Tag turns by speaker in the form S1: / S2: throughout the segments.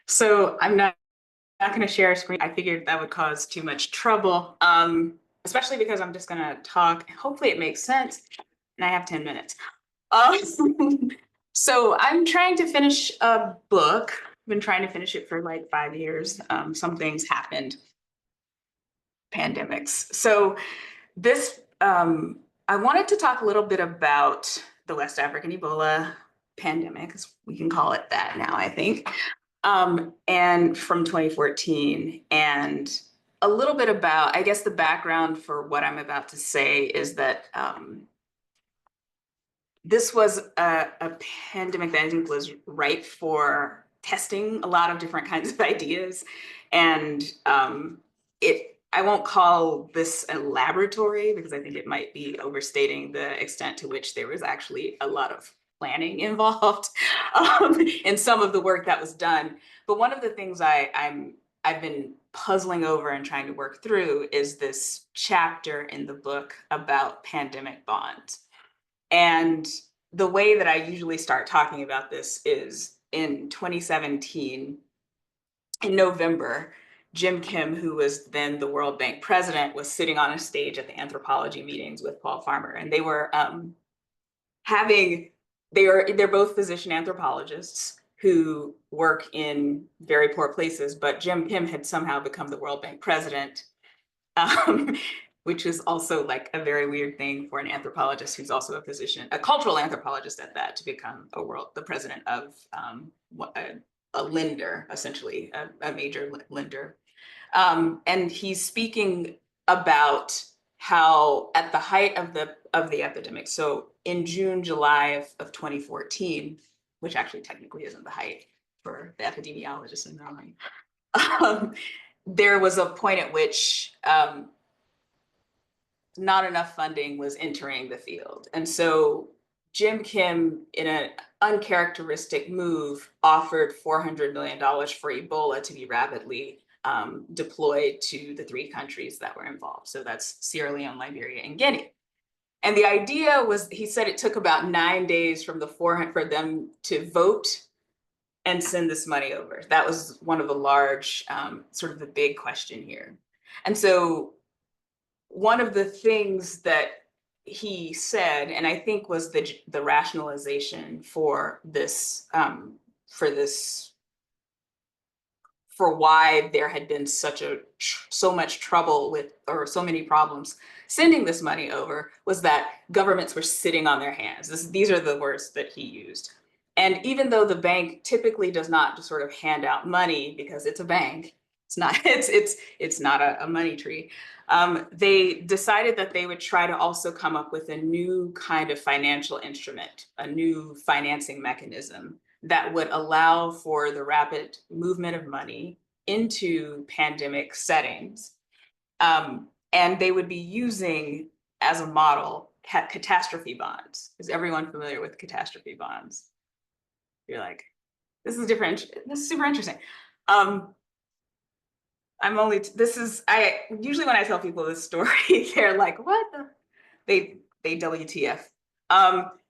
S1: So I'm not going to share a screen. I figured that would cause too much trouble, especially because I'm just going to talk. Hopefully it makes sense. And I have 10 minutes. Um, so I'm trying to finish a book. I've been trying to finish it for like 5 years. Some things happened, pandemics. So this, I wanted to talk a little bit about the West African Ebola pandemic, as we can call it that now, I think, and from 2014. And a little bit about, I guess the background for what I'm about to say is that this was a pandemic that I think was ripe for testing a lot of different kinds of ideas. And I won't call this a laboratory because I think it might be overstating the extent to which there was actually a lot of planning involved in some of the work that was done. But one of the things I've been puzzling over and trying to work through is this chapter in the book about pandemic bonds. And the way that I usually start talking about this is in 2017, in November, Jim Kim, who was then the World Bank president, was sitting on a stage at the anthropology meetings with Paul Farmer, and they were having they're both physician anthropologists who work in very poor places, but Jim Kim had somehow become the World Bank president, um, which is also like a very weird thing for an anthropologist who's also a physician, a cultural anthropologist at that, to become the president of a lender, essentially a major lender. And he's speaking about how at the height of the epidemic, so in June, July of 2014, which actually technically isn't the height for the epidemiologists in the room, there was a point at which not enough funding was entering the field. And so Jim Kim, in an uncharacteristic move, offered $400 million for Ebola to be rapidly deployed to the three countries that were involved. So that's Sierra Leone, Liberia, and Guinea. And the idea was, he said it took about 9 days from the 400 for them to vote and send this money over. That was one of the large, sort of the big question here. And so one of the things that he said, and I think was the rationalization for this, for why there had been so much trouble with, or so many problems sending this money over, was that governments were sitting on their hands. These are the words that he used. And even though the bank typically does not just sort of hand out money because it's a bank, it's not it's not a money tree. They decided that they would try to also come up with a new kind of financial instrument, a new financing mechanism that would allow for the rapid movement of money into pandemic settings. And they would be using as a model catastrophe bonds. Is everyone familiar with catastrophe bonds? You're like, this is different. This is super interesting. I usually when I tell people this story, they're like, what the? They WTF.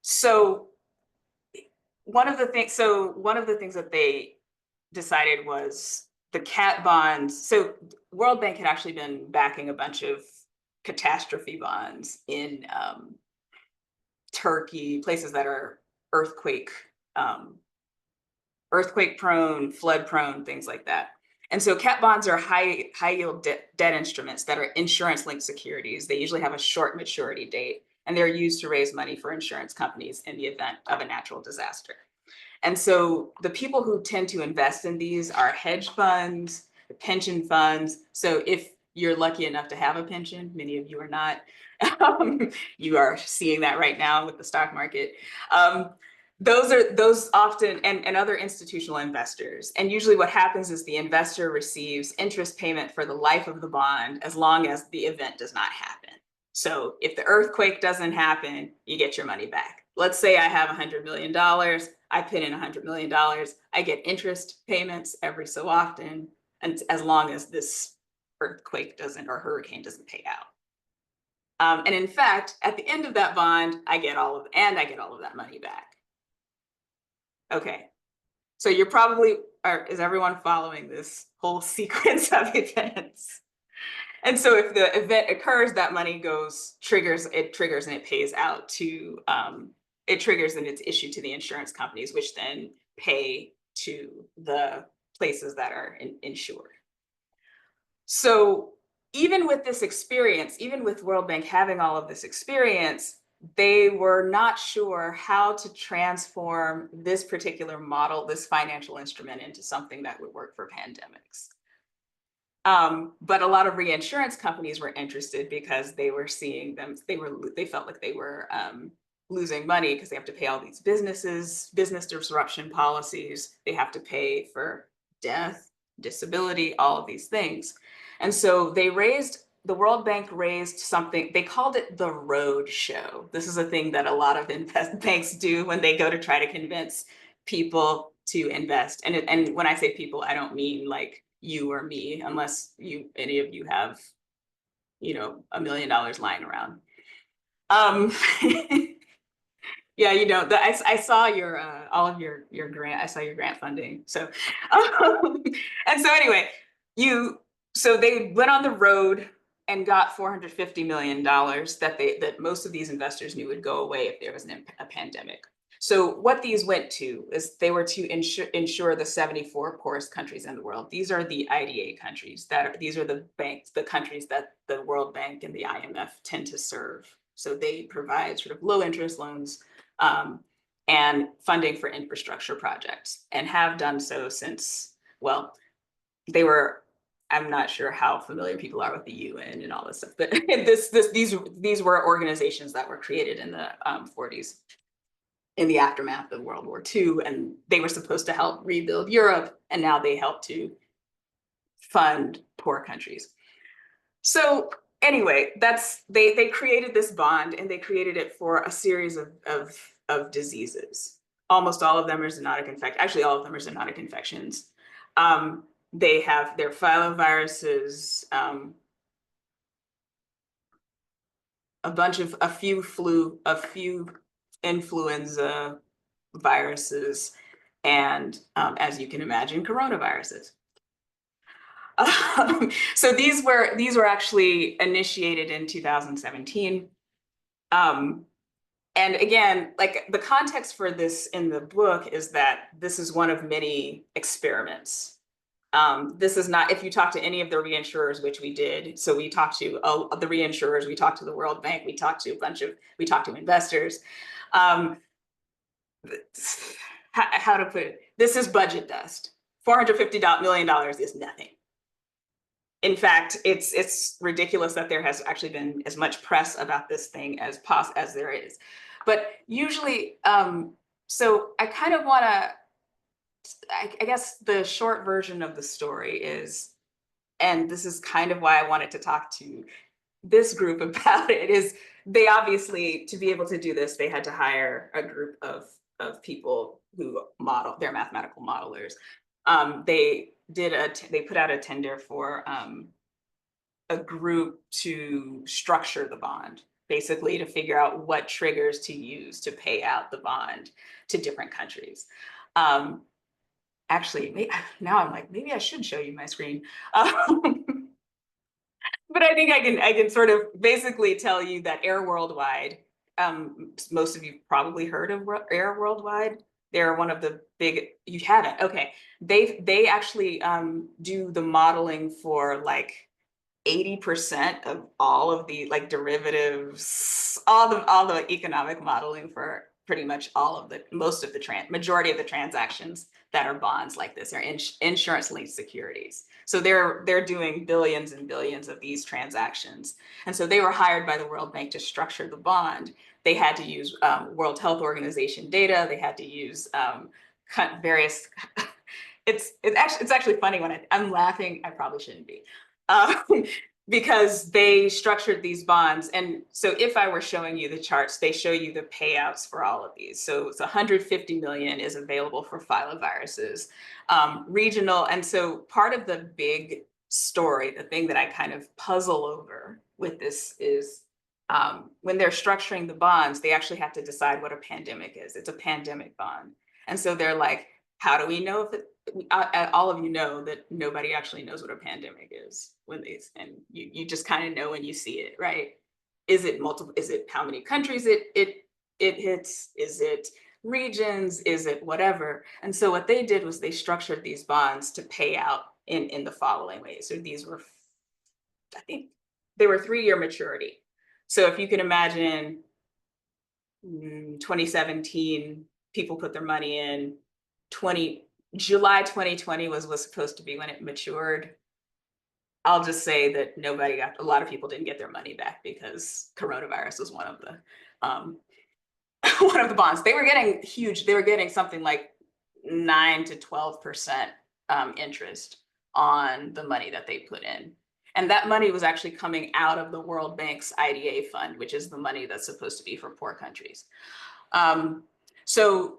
S1: So one of the things that they decided was the cat bonds. So World Bank had actually been backing a bunch of catastrophe bonds in Turkey, places that are earthquake prone, flood prone, things like that. And so cat bonds are high yield debt instruments that are insurance linked securities. They usually have a short maturity date, and they're used to raise money for insurance companies in the event of a natural disaster. And so the people who tend to invest in these are hedge funds, pension funds. So if you're lucky enough to have a pension, many of you are not, you are seeing that right now with the stock market. Those often, and other institutional investors. And usually what happens is the investor receives interest payment for the life of the bond as long as the event does not happen. So if the earthquake doesn't happen, you get your money back. Let's say I have $100 million, I put in $100 million, I get interest payments every so often, and as long as this earthquake doesn't, or hurricane doesn't pay out. And in fact, at the end of that bond, I get all of that money back. Okay. So you're probably, is everyone following this whole sequence of events? And so if the event occurs, that money triggers and it pays out to, it triggers and it's issued to the insurance companies, which then pay to the places that are insured. So even with this experience, even with World Bank having all of this experience, they were not sure how to transform this particular model, this financial instrument, into something that would work for pandemics. But a lot of reinsurance companies were interested because they were seeing them, they felt like they were losing money because they have to pay all these business disruption policies. They have to pay for death, disability, all of these things. And so the World Bank raised something, they called it the road show. This is a thing that a lot of banks do when they go to try to convince people to invest. And when I say people, I don't mean like you or me, unless any of you have, $1 million lying around. Um, yeah, I saw your all of your grant. I saw your grant funding. So, and so anyway, so they went on the road and got $450 million that most of these investors knew would go away if there was a pandemic. So what these went to is they were to insure the 74 poorest countries in the world. These are the IDA countries these are the countries that the World Bank and the IMF tend to serve. So they provide sort of low interest loans and funding for infrastructure projects, and have done so since, well, I'm not sure how familiar people are with the UN and all this stuff, but these were organizations that were created in the 40s in the aftermath of World War II, and they were supposed to help rebuild Europe, and now they help to fund poor countries. So anyway, they created this bond, and they created it for a series of diseases. Almost all of them are zoonotic infections. Actually, all of them are zoonotic infections. They have their filoviruses, a few influenza viruses, and as you can imagine, coronaviruses. So these were actually initiated in 2017. And again, like the context for this in the book is that this is one of many experiments. This is not, if you talk to any of the reinsurers, which we did, so we talked to the reinsurers, we talked to the World Bank, we talked to investors. How to put it, this is budget dust. $450 million is nothing. In fact, it's ridiculous that there has actually been as much press about this thing as there is. But usually, so I kind of want to, I guess the short version of the story is, and this is kind of why I wanted to talk to this group about it, is they obviously, to be able to do this, they had to hire a group of people who they're mathematical modelers. They put out a tender for a group to structure the bond, basically to figure out what triggers to use to pay out the bond to different countries. Actually, now I'm like, maybe I should show you my screen. But I think I can sort of basically tell you that Air Worldwide, most of you probably heard of Air Worldwide. They're one of the big, you haven't, okay. They actually do the modeling for like 80% of all of the like derivatives, all the economic modeling for pretty much majority of the transactions that are bonds like this are insurance-linked securities. So they're doing billions and billions of these transactions. And so they were hired by the World Bank to structure the bond. They had to use World Health Organization data. They had to use various, it's actually funny when I'm laughing, I probably shouldn't be. Because they structured these bonds. And so if I were showing you the charts, they show you the payouts for all of these. So it's 150 million is available for filoviruses, regional. And so part of the big story, the thing that I kind of puzzle over with this is when they're structuring the bonds, they actually have to decide what a pandemic is. It's a pandemic bond. And so they're like, how do we know if it, all of you know that nobody actually knows what a pandemic is when they, and you just kind of know when you see it, right? Is it multiple, is it how many countries it hits? Is it regions? Is it whatever? And so what they did was they structured these bonds to pay out in the following ways. So these were, I think they were 3-year maturity. So if you can imagine 2017, people put their money in. 20 July 2020 was supposed to be when it matured. I'll just say that a lot of people didn't get their money back because coronavirus was one of the one of the bonds. They were getting huge. They were getting something like 9 to 12% interest on the money that they put in. And that money was actually coming out of the World Bank's IDA fund, which is the money that's supposed to be for poor countries. So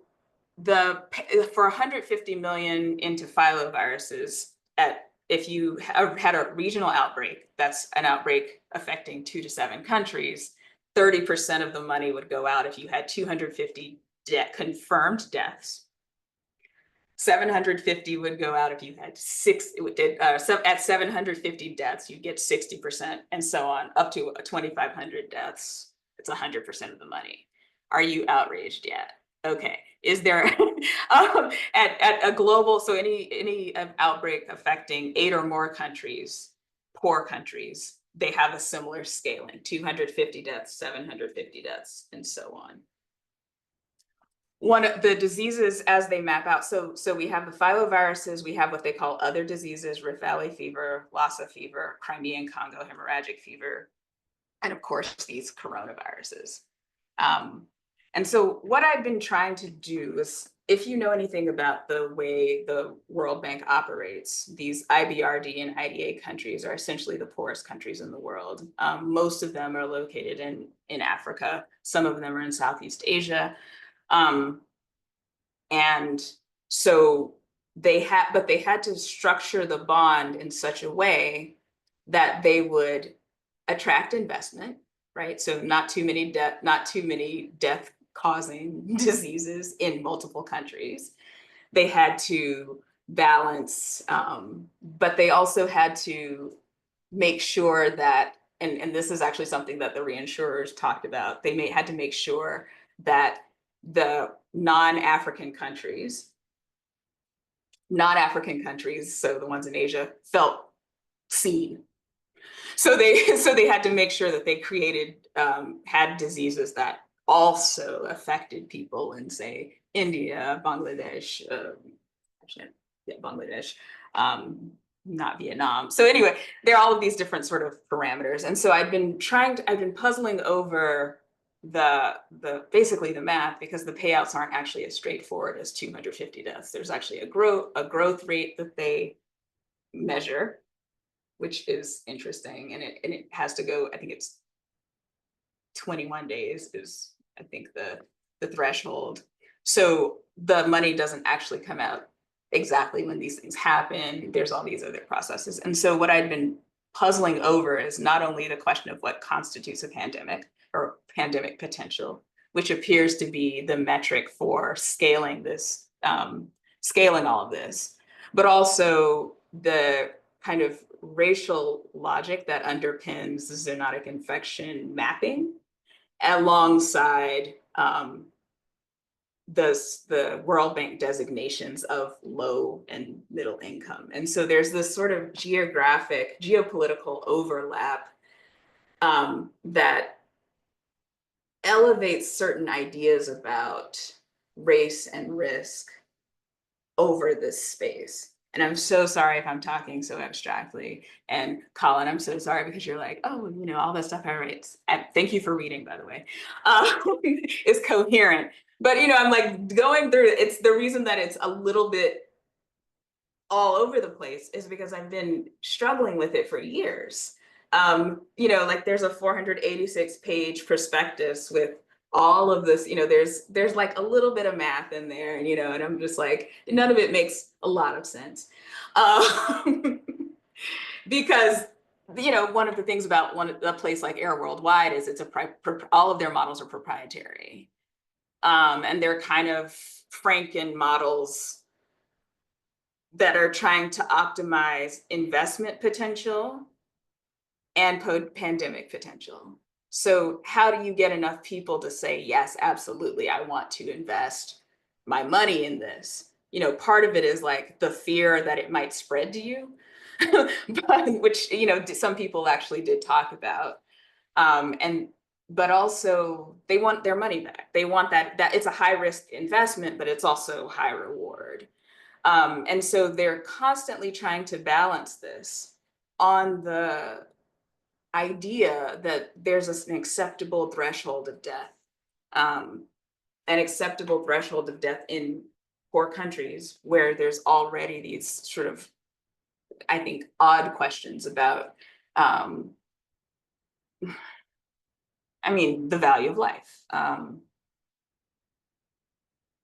S1: for 150 million into filoviruses, if you had a regional outbreak, that's an outbreak affecting 2 to 7 countries, 30% of the money would go out if you had 250 confirmed deaths. 750 would go out if you had at 750 deaths, you get 60%, and so on, up to 2,500 deaths. It's 100% of the money. Are you outraged yet? Okay. Is there at a global, so any outbreak affecting 8 or more countries, poor countries, they have a similar scaling: 250 deaths, 750 deaths, and so on. One of the diseases as they map out, so we have the filoviruses, we have what they call other diseases: Rift Valley fever, Lassa fever, Crimean Congo hemorrhagic fever, and of course these coronaviruses. And so what I've been trying to do is, if you know anything about the way the World Bank operates, these IBRD and IDA countries are essentially the poorest countries in the world. Most of them are located in Africa. Some of them are in Southeast Asia. And so they had to structure the bond in such a way that they would attract investment, right? So not too many death causing diseases in multiple countries. They had to balance, but they also had to make sure that, and this is actually something that the reinsurers talked about, they had to make sure that the non-African countries, so the ones in Asia, felt seen. So they had to make sure that they created, had diseases that also affected people in, say, India, Bangladesh, Bangladesh, not Vietnam. So anyway, there are all of these different sort of parameters. And so I've been puzzling over basically the math, because the payouts aren't actually as straightforward as 250 deaths. There's actually a growth rate that they measure, which is interesting. And it has to go, I think it's 21 days is, I think, the threshold. So the money doesn't actually come out exactly when these things happen. There's all these other processes. And so what I've been puzzling over is not only the question of what constitutes a pandemic or pandemic potential, which appears to be the metric for scaling all of this, but also the kind of racial logic that underpins the zoonotic infection mapping, alongside the World Bank designations of low and middle income. And so there's this sort of geopolitical overlap that elevates certain ideas about race and risk over this space. And I'm so sorry if I'm talking so abstractly. And Colin, I'm so sorry, because you're like, oh, all that stuff I write. Thank you for reading, by the way. Is coherent. But, I'm like going through it. It's the reason that it's a little bit all over the place is because I've been struggling with it for years. Like there's a 486-page prospectus with all of this, there's like a little bit of math in there, and I'm just like, none of it makes a lot of sense. Because, one of the things about a place like Air Worldwide is all of their models are proprietary. And they're kind of Franken models that are trying to optimize investment potential and pandemic potential. So how do you get enough people to say, yes, absolutely, I want to invest my money in this? You know, part of it is like the fear that it might spread to you, which, you know, some people actually did talk about. And but also they want their money back. They want that it's a high risk investment, but it's also high reward. And so they're constantly trying to balance this on the idea that there's an acceptable threshold of death, um, an acceptable threshold of death in poor countries where there's already these sort of, I think, odd questions about, um, I mean, the value of life,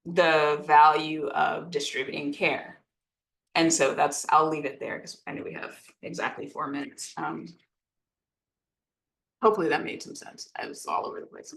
S1: the value of distributing care. And so I'll leave it there because I know we have exactly 4 minutes. Hopefully that made some sense. I was all over the place.